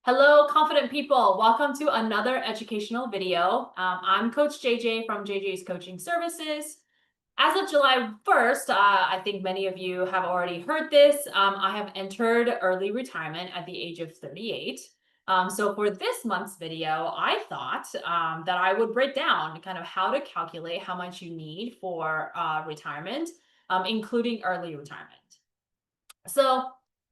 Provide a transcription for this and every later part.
Hello, confident people. Welcome to another educational video. I'm Coach JJ from JJ's Coaching Services. As of July 1st, I think many of you have already heard this. I have entered early retirement at the age of 38. So for this month's video, I thought that I would break down kind of how to calculate how much you need for retirement, including early retirement. So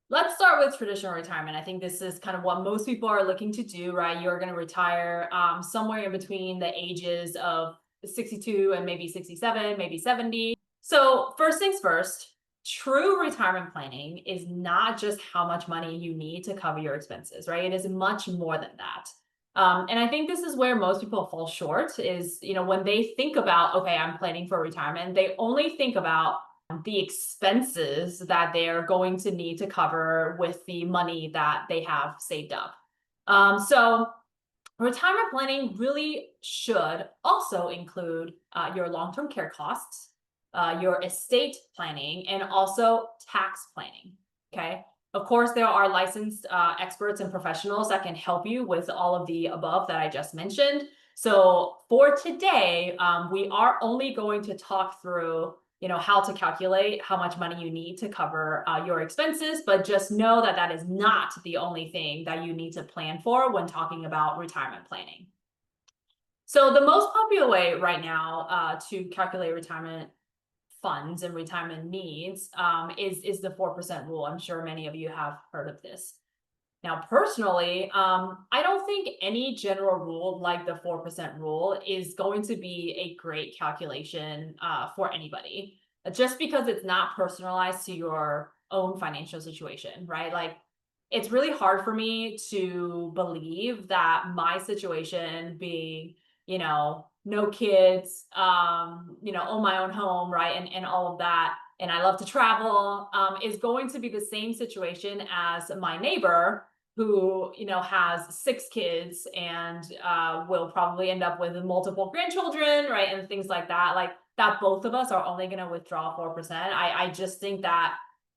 let's start with traditional retirement. I think this is kind of what most people are looking to do, right? You're going to retire somewhere in between the ages of 62 and maybe 67, maybe 70. So first things first, true retirement planning is not just how much money you need to cover your expenses, right? It is much more than that. And I think this is where most people fall short is, when they think about, okay, I'm planning for retirement, they only think about the expenses that they're going to need to cover with the money that they have saved up. So retirement planning really should also include your long-term care costs, your estate planning, and also tax planning. Okay. Of course, there are licensed experts and professionals that can help you with all of the above that I just mentioned. So for today, we are only going to talk through how to calculate how much money you need to cover your expenses, but just know that that is not the only thing that you need to plan for when talking about retirement planning. So the most popular way right now to calculate retirement funds and retirement needs is the 4% rule. I'm sure many of you have heard of this. Now, personally, I don't think any general rule like the 4% rule is going to be a great calculation for anybody, just because it's not personalized to your own financial situation, right? Like, it's really hard for me to believe that my situation being, no kids, own my own home, right? And all of that. And I love to travel, is going to be the same situation as my neighbor who has 6 kids and will probably end up with multiple grandchildren, right? And things like that. Like that both of us are only going to withdraw 4%. I just think that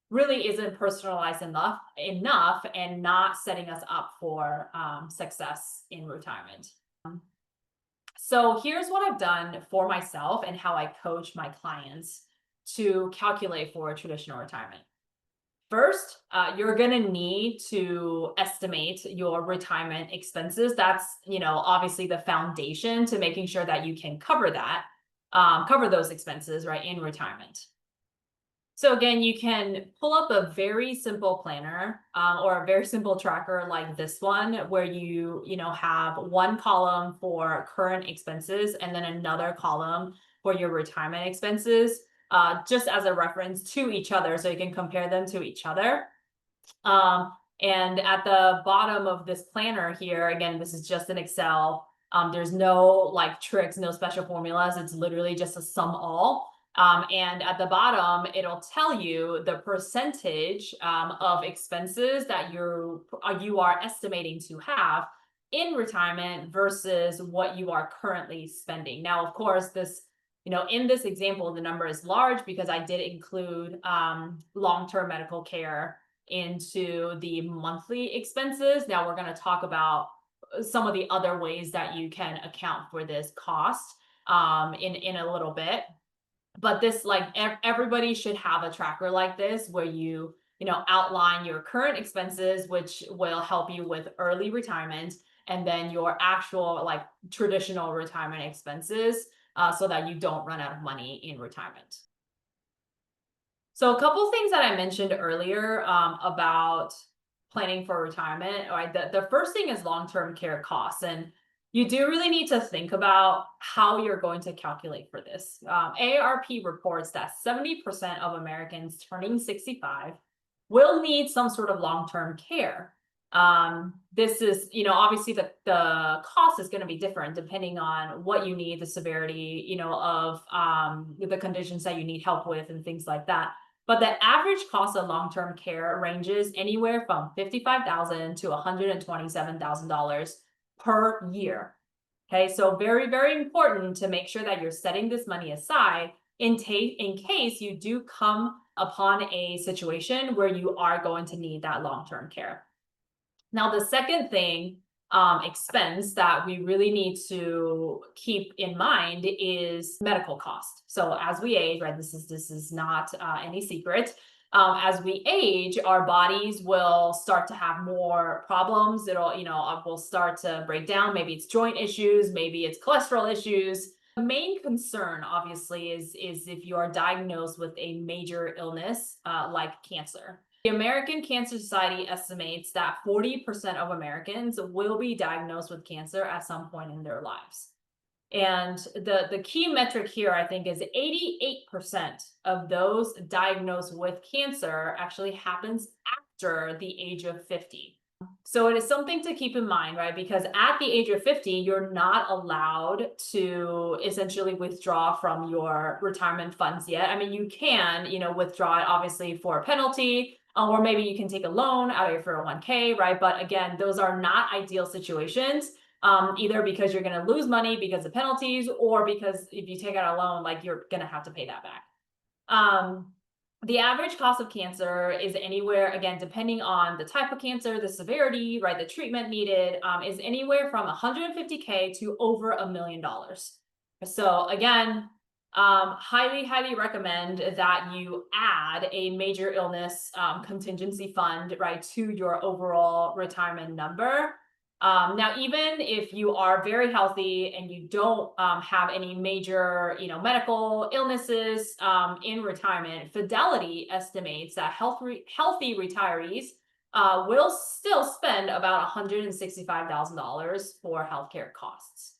really isn't personalized enough and not setting us up for success in retirement. So here's what I've done for myself and how I coach my clients to calculate for traditional retirement. First, you're going to need to estimate your retirement expenses. That's, obviously the foundation to making sure that you can cover that, cover those expenses, right, in retirement. So again, you can pull up a very simple planner or a very simple tracker like this one, where you have one column for current expenses and then another column for your retirement expenses, just as a reference to each other, so you can compare them to each other. And at the bottom of this planner here, again, this is just an Excel. There's no like tricks, no special formulas. It's literally just a sum all. And at the bottom, it'll tell you the percentage of expenses that you are estimating to have in retirement versus what you are currently spending. Now, of course, this, in this example, the number is large because I did include long-term medical care into the monthly expenses. Now we're going to talk about some of the other ways that you can account for this cost in a little bit. But this, like, everybody should have a tracker like this where you outline your current expenses, which will help you with early retirement, and then your actual like traditional retirement expenses, so that you don't run out of money in retirement. So a couple things that I mentioned earlier about planning for retirement, right? The first thing is long-term care costs. And you do really need to think about how you're going to calculate for this. AARP reports that 70% of Americans turning 65 will need some sort of long-term care. This is, obviously the cost is going to be different depending on what you need, the severity, of the conditions that you need help with and things like that. But the average cost of long-term care ranges anywhere from $55,000 to $127,000 per year. Okay, so very, very important to make sure that you're setting this money aside in case you do come upon a situation where you are going to need that long-term care. Now, the second thing, expense that we really need to keep in mind is medical cost. So as we age, right, this is not any secret. As we age, our bodies will start to have more problems. It'll, will start to break down. Maybe it's joint issues, maybe it's cholesterol issues. The main concern, obviously, is if you are diagnosed with a major illness like cancer. The American Cancer Society estimates that 40% of Americans will be diagnosed with cancer at some point in their lives. And the key metric here, I think, is 88% of those diagnosed with cancer actually happens after the age of 50. So it is something to keep in mind, right? Because at the age of 50, you're not allowed to essentially withdraw from your retirement funds yet. I mean, you can, withdraw it obviously for a penalty, or maybe you can take a loan out of your 401k, right? But again, those are not ideal situations, either because you're going to lose money because of penalties, or because if you take out a loan, like you're going to have to pay that back. The average cost of cancer is anywhere, again, depending on the type of cancer, the severity, right, the treatment needed, is anywhere from $150K to over $1 million. So again, highly recommend that you add a major illness contingency fund, right, to your overall retirement number. Now, even if you are very healthy and you don't have any major, medical illnesses in retirement, Fidelity estimates that healthy retirees will still spend about $165,000 for healthcare costs.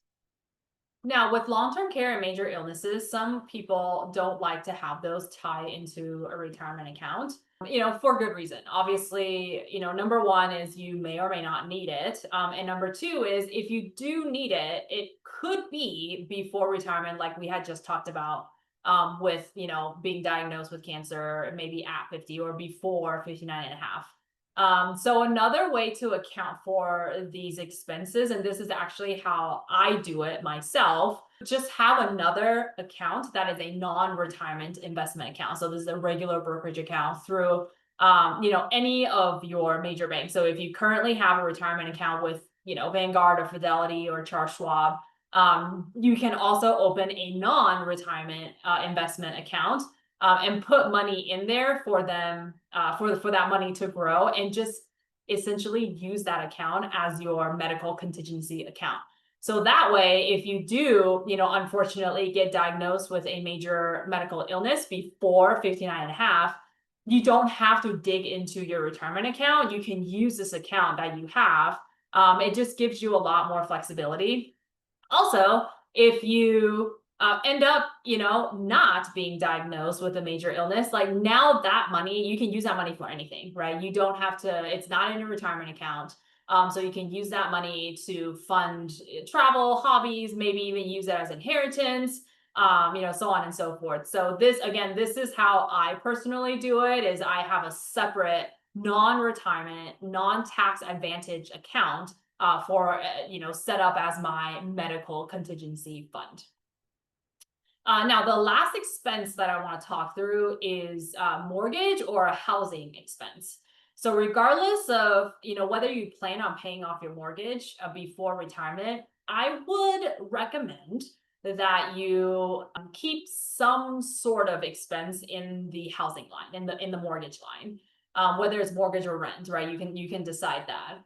Now, with long-term care and major illnesses, some people don't like to have those tie into a retirement account, for good reason. Obviously, number one is you may or may not need it. And number two is if you do need it, it could be before retirement, like we had just talked about, with, being diagnosed with cancer, maybe at 50 or before 59 and a half. So another way to account for these expenses, and this is actually how I do it myself, just have another account that is a non-retirement investment account. So this is a regular brokerage account through, any of your major banks. So if you currently have a retirement account with, Vanguard or Fidelity or Charles Schwab, you can also open a non-retirement investment account. And put money in there for them, for that money to grow, and just essentially use that account as your medical contingency account. So that way, if you do, unfortunately get diagnosed with a major medical illness before 59 and a half, you don't have to dig into your retirement account. You can use this account that you have. It just gives you a lot more flexibility. Also, if you end up, not being diagnosed with a major illness, like now that money, you can use that money for anything, right? You don't have to, it's not in your retirement account. So you can use that money to fund travel, hobbies, maybe even use it as inheritance, so on and so forth. So this is how I personally do it, is I have a separate non-retirement, non-tax advantage account for, set up as my medical contingency fund. Now, the last expense that I want to talk through is mortgage or a housing expense. So regardless of, whether you plan on paying off your mortgage before retirement, I would recommend that you keep some sort of expense in the housing line, in the mortgage line. Whether it's mortgage or rent, right? You can decide that.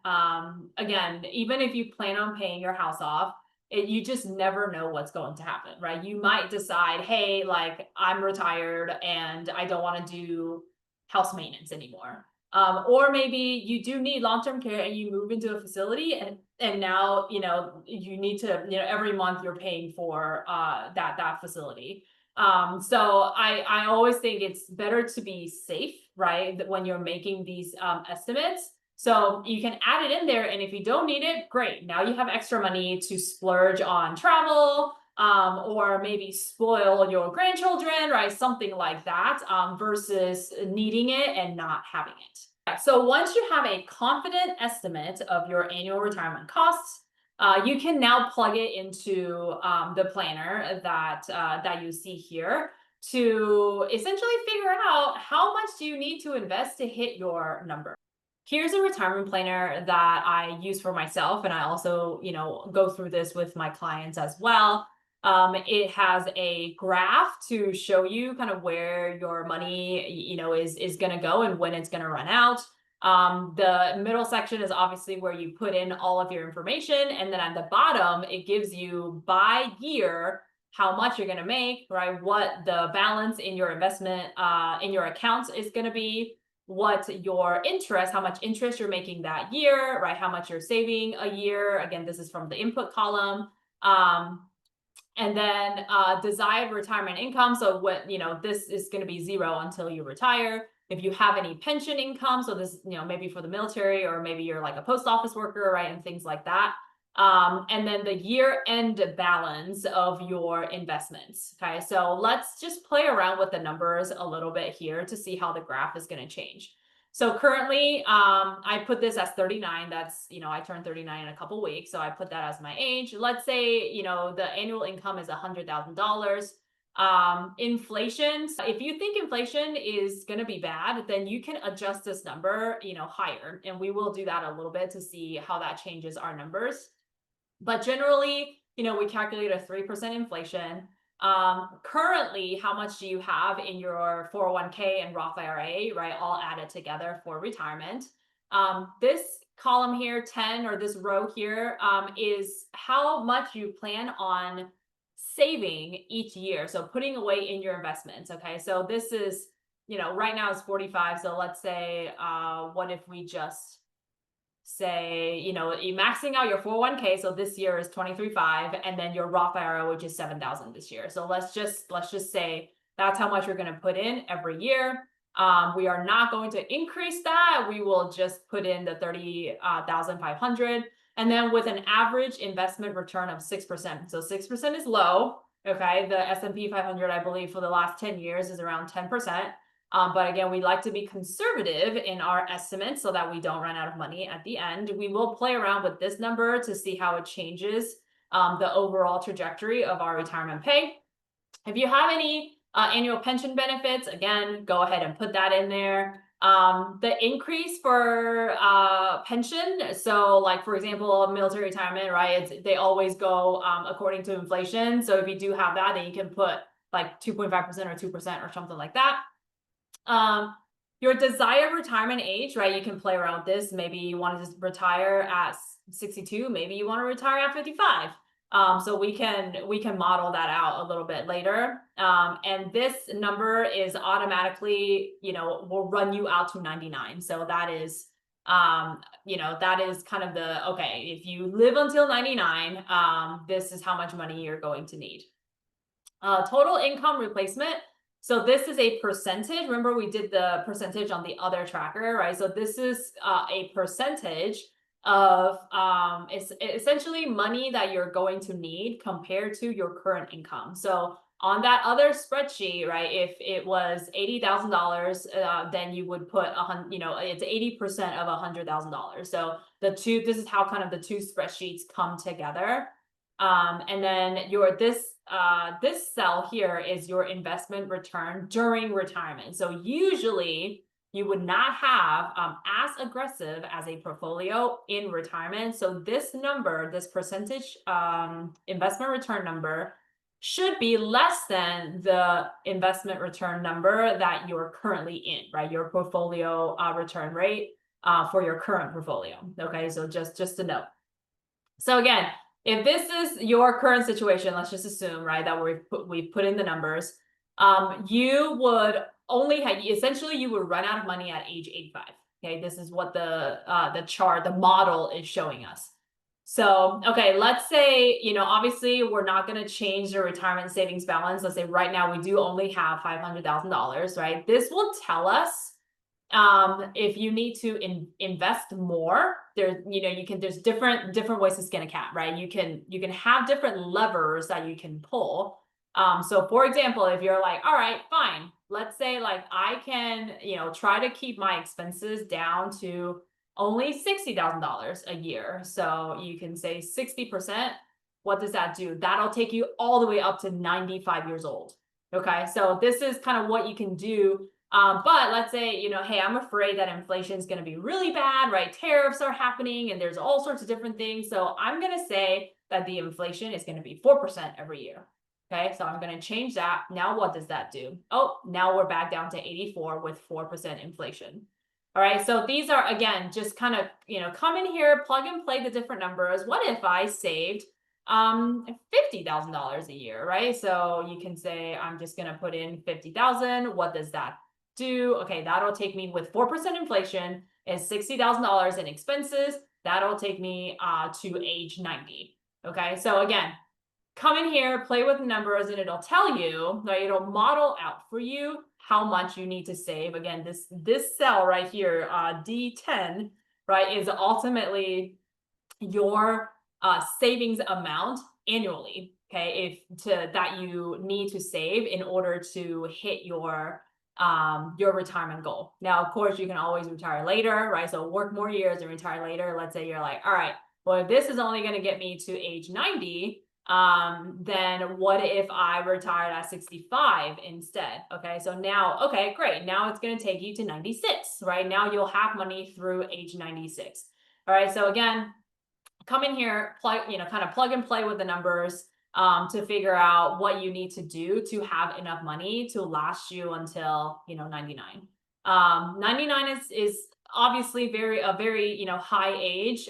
Again, even if you plan on paying your house off, you just never know what's going to happen, right? You might decide, hey, like I'm retired and I don't want to do house maintenance anymore. Or maybe you do need long-term care and you move into a facility and now, you need to, every month you're paying for that facility. So I always think it's better to be safe, right? When you're making these estimates. So you can add it in there, and if you don't need it, great. Now you have extra money to splurge on travel, or maybe spoil your grandchildren, right? Something like that, versus needing it and not having it. So once you have a confident estimate of your annual retirement costs, you can now plug it into the planner that you see here to essentially figure out how much do you need to invest to hit your number. Here's a retirement planner that I use for myself, and I also, go through this with my clients as well. It has a graph to show you kind of where your money, is going to go and when it's going to run out. The middle section is obviously where you put in all of your information, and then at the bottom, it gives you by year how much you're going to make, right? What the balance in your investment, in your accounts is going to be, what your interest, how much interest you're making that year, right? How much you're saving a year. Again, this is from the input column. And then desired retirement income. So what, this is going to be zero until you retire. If you have any pension income, so this, maybe for the military, or maybe you're like a post office worker, right? And things like that. And then the year end balance of your investments. Okay, so let's just play around with the numbers a little bit here to see how the graph is going to change. So currently, I put this as 39. That's, I turned 39 in a couple weeks. So I put that as my age. Let's say, the annual income is $100,000. Inflation. So if you think inflation is going to be bad, then you can adjust this number, higher. And we will do that a little bit to see how that changes our numbers. But generally, we calculate a 3% inflation. Currently, how much do you have in your 401k and Roth IRA, right? All added together for retirement. This column here, 10, or this row here, is how much you plan on saving each year. So putting away in your investments. Okay. So this is, right now it's 45. So let's say, what if we just say, you maxing out your 401k. So this year is 23.5, and then your Roth IRA, which is 7,000 this year. So let's just say that's how much you're going to put in every year. We are not going to increase that. We will just put in the 30,500, and then with an average investment return of 6%. So 6% is low. Okay, the S&P 500, I believe, for the last 10 years is around 10%. But again, we like to be conservative in our estimates so that we don't run out of money at the end. We will play around with this number to see how it changes the overall trajectory of our retirement pay. If you have any annual pension benefits, again, go ahead and put that in there. The increase for pension, so like, for example, military retirement, right? They always go according to inflation. So if you do have that, then you can put like 2.5% or 2% or something like that. Your desired retirement age, right? You can play around with this. Maybe you want to retire at 62. Maybe you want to retire at 55. So we can model that out a little bit later. And this number is automatically, will run you out to 99. So that is, that is kind of okay, if you live until 99, this is how much money you're going to need. Total income replacement. So this is a percentage. Remember, we did the percentage on the other tracker, right? So this is a percentage of it's essentially money that you're going to need compared to your current income. So on that other spreadsheet, right, if it was $80,000, then you would put it's 80% of $100,000. So this is how kind of the two spreadsheets come together. And then this cell here is your investment return during retirement. So usually you would not have as aggressive as a portfolio in retirement. So this number, this percentage investment return number, should be less than the investment return number that you're currently in, right? Your portfolio return rate for your current portfolio. Okay, so just to note. So again, if this is your current situation, let's just assume, right, that we've put in the numbers, you would only have, essentially you would run out of money at age 85. Okay, this is what the chart, the model is showing us. So, okay, let's say, obviously we're not going to change the retirement savings balance. Let's say right now we do only have $500,000, right? This will tell us if you need to invest more. There's different ways to skin a cat, right? You can have different levers that you can pull. So for example, if you're like, all right, fine, let's say like I can, try to keep my expenses down to only $60,000 a year. So you can say 60%. What does that do? That'll take you all the way up to 95 years old. Okay, so this is kind of what you can do But let's say, hey, I'm afraid that inflation is going to be really bad, right? Tariffs are happening and there's all sorts of different things. So I'm going to say that the inflation is going to be 4% every year. Okay, so I'm going to change that. Now, what does that do? Oh, now we're back down to 84 with 4% inflation. All right, so these are, again, just kind of, come in here, plug and play the different numbers. What if I saved $50,000 a year, right? So you can say, I'm just going to put in 50,000. What does that do? Okay, that'll take me with 4% inflation and $60,000 in expenses. That'll take me to age 90. Okay, so again, come in here, play with numbers, and it'll tell you, right? It'll model out for you how much you need to save. Again, this cell right here, D10, right, is ultimately your savings amount annually. Okay, that you need to save in order to hit your retirement goal. Now, of course, you can always retire later, right? So work more years and retire later. Let's say you're like, all right, well, if this is only going to get me to age 90, then what if I retired at 65 instead? Okay, so now, okay, great. Now it's going to take you to 96, right? Now you'll have money through age 96. All right, so again, come in here, kind of plug and play with the numbers to figure out what you need to do to have enough money to last you until 99. 99 is obviously a very high age.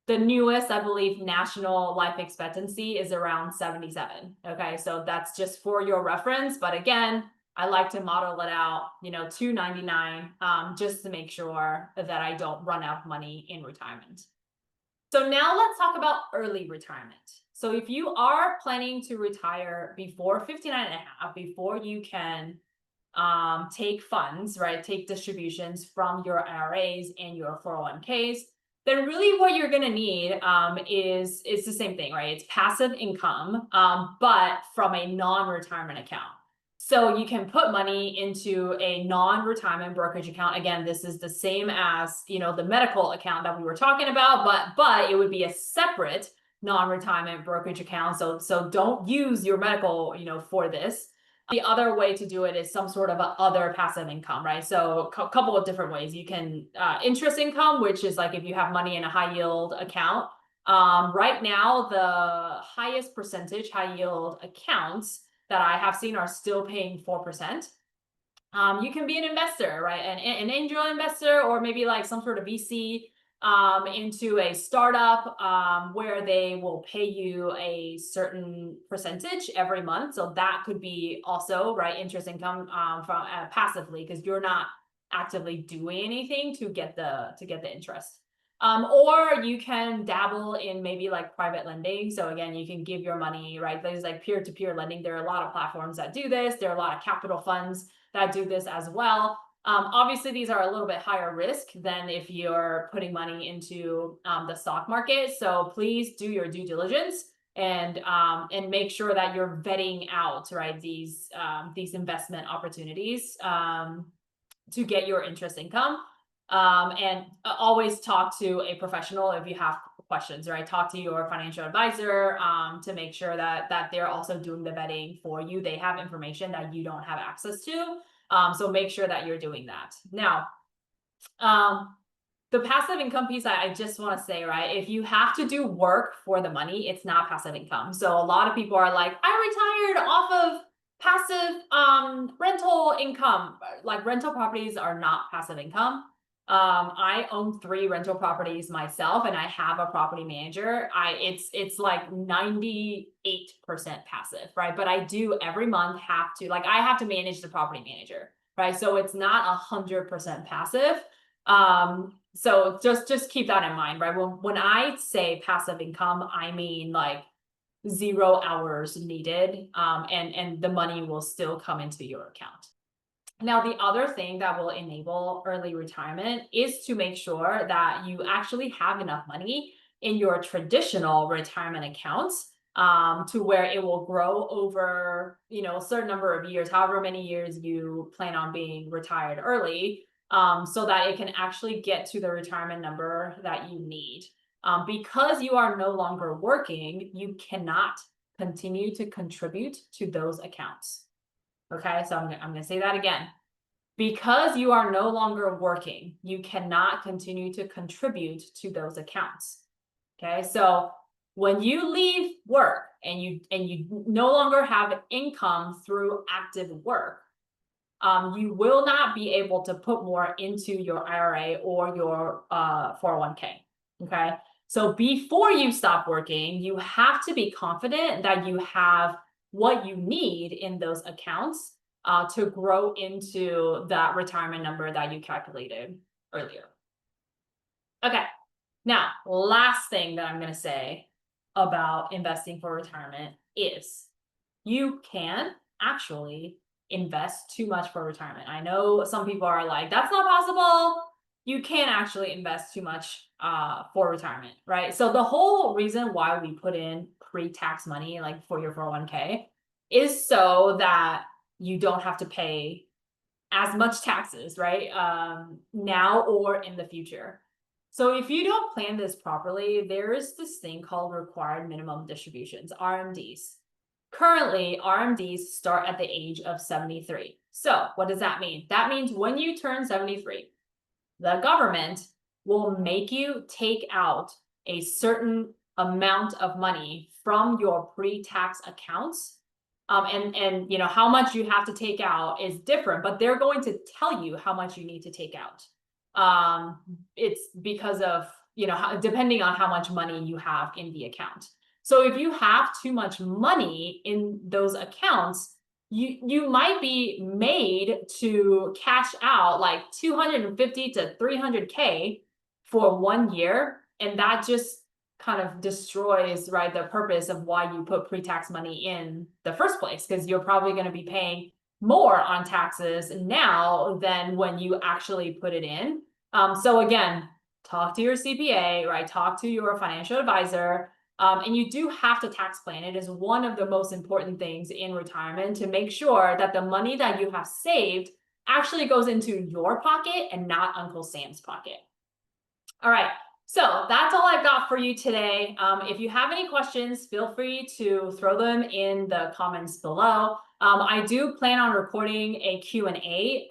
The newest, I believe, national life expectancy is around 77. Okay, so that's just for your reference. But again, I like to model it out, to 99, just to make sure that I don't run out of money in retirement. So now let's talk about early retirement. So if you are planning to retire before 59 and a half, before you can take funds, right, take distributions from your IRAs and your 401ks, then really what you're going to need is the same thing, right? It's passive income, but from a non-retirement account. So you can put money into a non-retirement brokerage account. Again, this is the same as, the medical account that we were talking about, but it would be a separate non-retirement brokerage account. So don't use your medical, for this. The other way to do it is some sort of other passive income, right? So a couple of different ways. You can interest income, which is like if you have money in a high yield account. Right now, the highest percentage high yield accounts that I have seen are still paying 4%. You can be an investor, right? An angel investor, or maybe like some sort of VC into a startup where they will pay you a certain percentage every month. So that could be also, right, interest income from passively, because you're not actively doing anything to get the interest. Or you can dabble in maybe like private lending. So again, you can give your money, right? There's like peer-to-peer lending. There are a lot of platforms that do this. There are a lot of capital funds that do this as well. Obviously, these are a little bit higher risk than if you're putting money into the stock market. So please do your due diligence and make sure that you're vetting out, right, these investment opportunities to get your interest income. And always talk to a professional if you have questions, right? Talk to your financial advisor to make sure that they're also doing the vetting for you. They have information that you don't have access to. So make sure that you're doing that. Now, the passive income piece, I just want to say, right, if you have to do work for the money, it's not passive income. So a lot of people are like, I retired off of passive rental income. Like rental properties are not passive income. I own 3 rental properties myself, and I have a property manager. It's like 98% passive, right? But I do every month I have to manage the property manager, right? So it's not 100% passive. So just keep that in mind, right? When I say passive income, I mean like 0 hours needed, and the money will still come into your account. Now, the other thing that will enable early retirement is to make sure that you actually have enough money in your traditional retirement accounts to where it will grow over, a certain number of years, however many years you plan on being retired early, so that it can actually get to the retirement number that you need. Because you are no longer working, you cannot continue to contribute to those accounts. Okay, so I'm gonna say that again. Because you are no longer working, you cannot continue to contribute to those accounts. Okay, so when you leave work and you no longer have income through active work, you will not be able to put more into your IRA or your 401k. Okay, so before you stop working, you have to be confident that you have what you need in those accounts to grow into that retirement number that you calculated earlier. Okay, now last thing that I'm going to say about investing for retirement is you can actually invest too much for retirement. I know some people are like, that's not possible. You can actually invest too much for retirement, right? So the whole reason why we put in pre-tax money, like for your 401k, is so that you don't have to pay as much taxes, right? Now or in the future. So if you don't plan this properly, there is this thing called required minimum distributions, RMDs. Currently, RMDs start at the age of 73. So what does that mean? That means when you turn 73, the government will make you take out a certain amount of money from your pre-tax accounts. And you know how much you have to take out is different, but they're going to tell you how much you need to take out. It's because of, you know, depending on how much money you have in the account. So if you have too much money in those accounts, you might be made to cash out like 250 to 300K for 1 year, and that just kind of destroys, right, the purpose of why you put pre-tax money in the first place, because you're probably going to be paying more on taxes now than when you actually put it in. So again, talk to your CPA, right? Talk to your financial advisor. And you do have to tax plan. It is one of the most important things in retirement to make sure that the money that you have saved actually goes into your pocket and not Uncle Sam's pocket. All right, so that's all I've got for you today. If you have any questions, feel free to throw them in the comments below. I do plan on recording a Q&A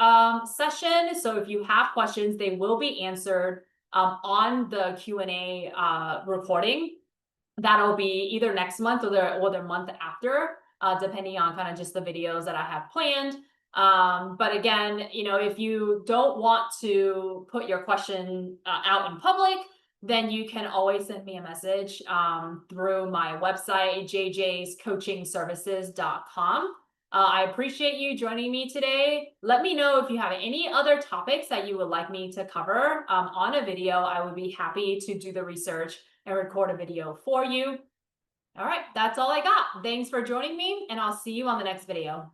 session. So if you have questions, they will be answered on the Q&A recording. That'll be either next month or the month after, depending on kind of just the videos that I have planned. But again, you know, if you don't want to put your question out in public, then you can always send me a message through my website, jjscoachingservices.com. I appreciate you joining me today. Let me know if you have any other topics that you would like me to cover on a video. I would be happy to do the research and record a video for you. All right, that's all I got. Thanks for joining me, and I'll see you on the next video.